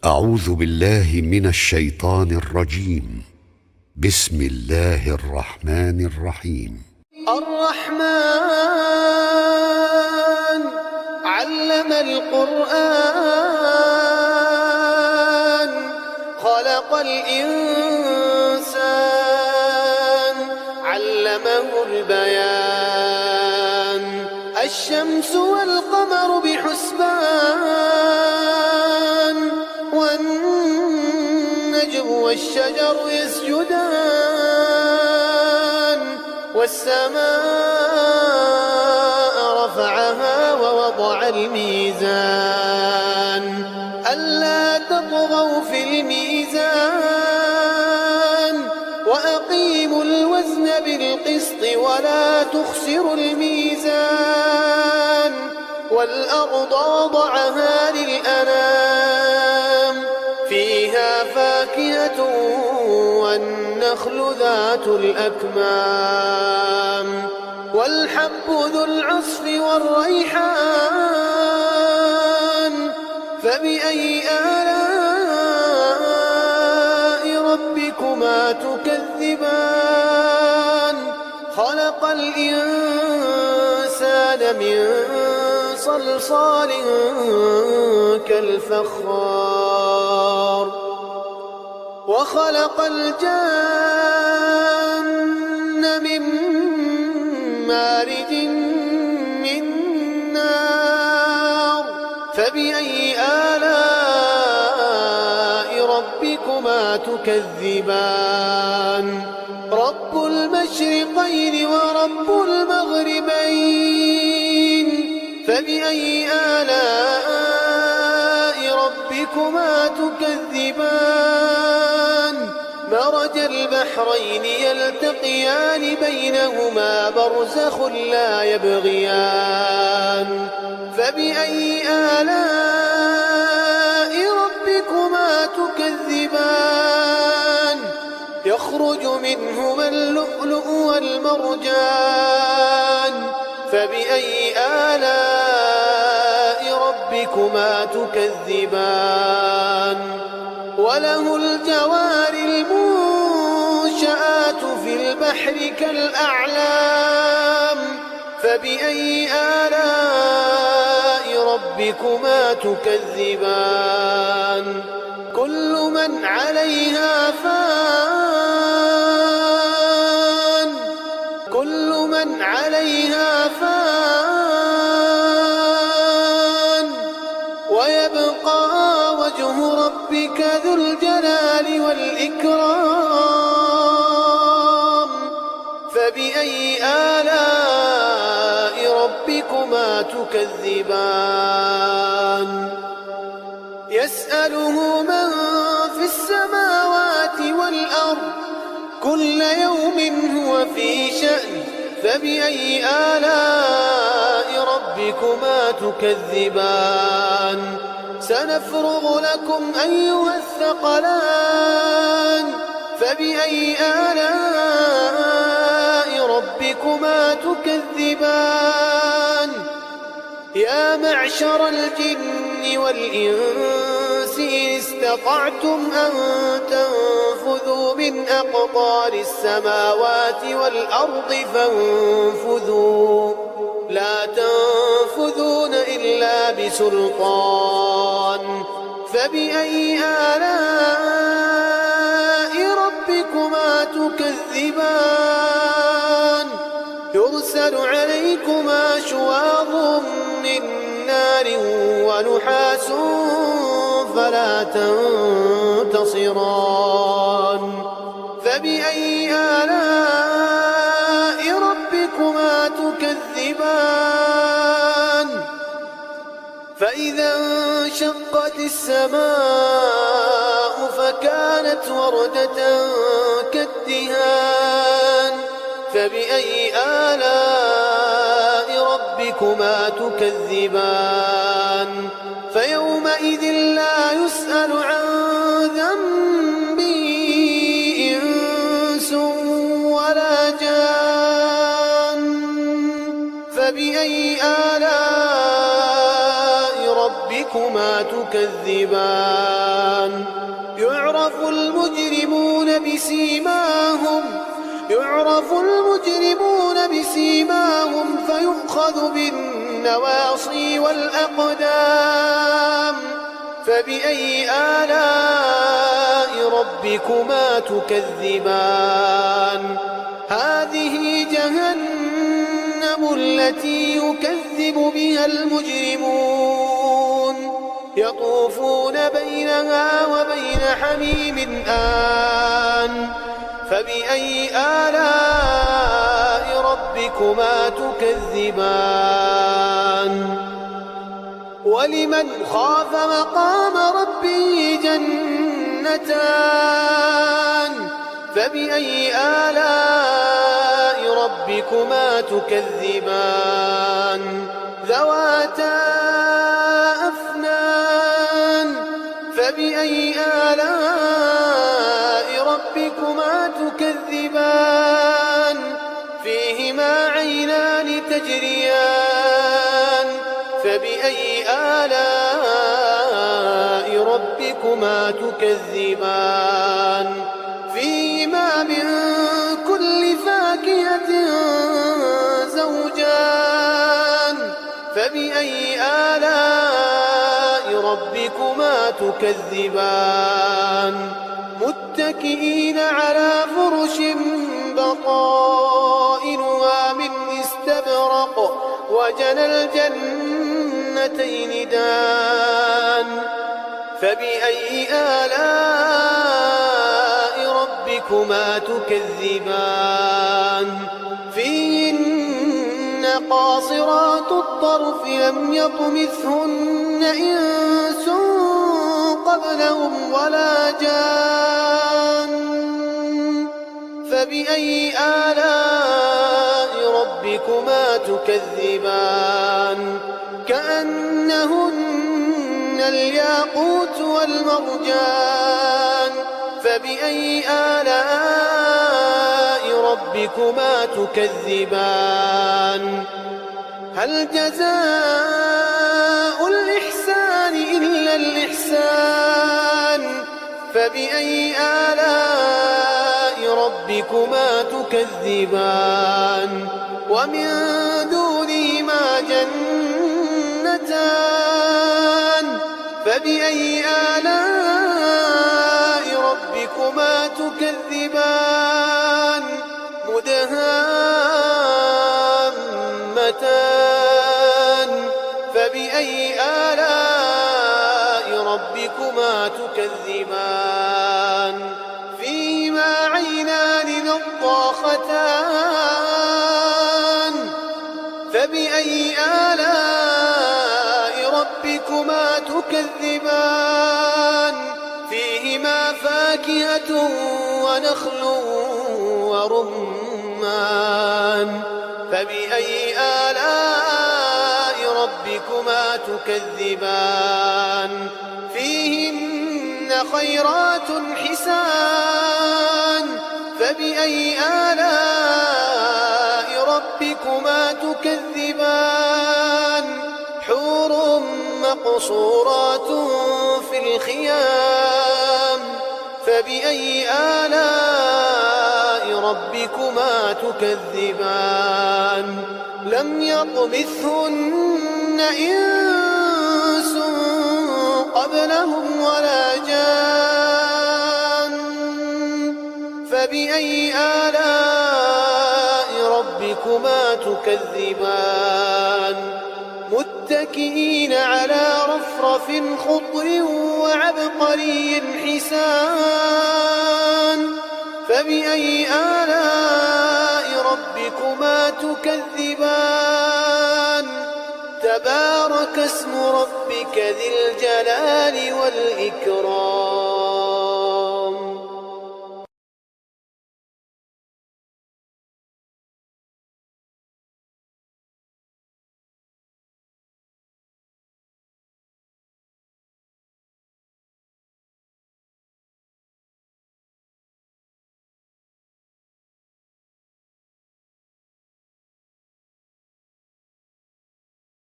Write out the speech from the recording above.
أعوذ بالله من الشيطان الرجيم. بسم الله الرحمن الرحيم. الرحمن علم القرآن خلق الإنسان علمه البيان الشمس والقمر بحسبان والنجم والشجر يسجدان والسماء رفعها ووضع الميزان ألا تطغوا في الميزان وأقيموا الوزن بالقسط ولا تخسروا الميزان والأرض وضعها للأنام فيها فاكهة والنخل ذات الأكمام والحب ذو العصف والريحان فبأي آلاء ربكما تكذبان خلق الإنسان من صلصال كالفخار وخلق الجن من مارج من نار فبأي آلاء ربكما تكذبان رب المشرقين ورب المغربين فبأي آلاء ربكما تكذبان مرج البحرين يلتقيان بينهما برزخ لا يبغيان فبأي آلاء ربكما تكذبان يخرج منهما اللؤلؤ والمرجان فبأي آلاء ربكما تكذبان وله الجوار المنشآت في البحر كالأعلام فبأي آلاء ربكما تكذبان كل من عليها فان كل من عليها فان ويبقى وجه ربك ذو الجلال والإكرام فبأي آلاء ربكما تكذبان يسأله من في السماوات والأرض كل يوم هو في شأن فبأي آلاء ربكما تكذبان سنفرغ لكم أيها الثقلان فبأي آلاء ربكما تكذبان يا معشر الجن والإنس إن استطعتم أن تنفذوا من أقطار السماوات والأرض فانفذوا لا تنفذون إلا بسلطان فبأي آلاء ربكما تكذبان يرسل عليكما شواظ من نار ونحاس فلا تنتصران فبأي آلاء ربكما تكذبان فإذا انشقت السماء فكانت وردة كالدهان فبأي آلاء ربكما تكذبان فيومئذ لا يسأل عن ذنبه إنس ولا جان فبأي آلاء ربك ربكما تكذبان يعرف المجرمون بسيماهم فيؤخذ بالنواصي والأقدام فبأي آلاء ربكما تكذبان هذه جهنم التي يكذب بها المجرمون يطوفون بينها وبين حميم آن فبأي آلاء ربكما تكذبان ولمن خاف مقام ربه جنتان فبأي آلاء ربكما تكذبان ذواتا أفنان فبأي آلاء ربكما تكذبان فيهما عينان تجريان فبأي آلاء ربكما تكذبان فيهما من كل فاكهة زوجان فبأي آلاء ربكما تكذبان متكئين على فرش بطائنها من استبرق وجنى الجنتين دان فبأي آلاء ربكما تكذبان فيهن قاصرات الطرف لم يطمثهن إنس قبلهم ولا جان فبأي آلاء ربكما تكذبان كأنهن الياقوت والمرجان فبأي آلاء ربكما تكذبان هل جزاء الإحسان إلا الإحسان فبأي آلاء ربكما تكذبان ومن دونهما جنتان فبأي آلاء ربكما تكذبان مدهامتان فبأي آلاء ربكما تكذبان فيهما عينان نضاختان فبأي آلاء ربكما تكذبان فيهما فاكهة ونخل ورمان فبأي آلاء ربكما تكذبان فيهن خيرات حسان فبأي آلاء ربكما تكذبان حور مقصورات في الخيام فبأي آلاء ربكما تكذبان لم يطمثهن إنس قبلهم ولا جان فبأي آلاء ربكما تكذبان متكئين على رفرف خضر وعبقري حسان فبأي آلاء ربكما تكذبان تبارك اسم ربك ذي الجلال والإكرام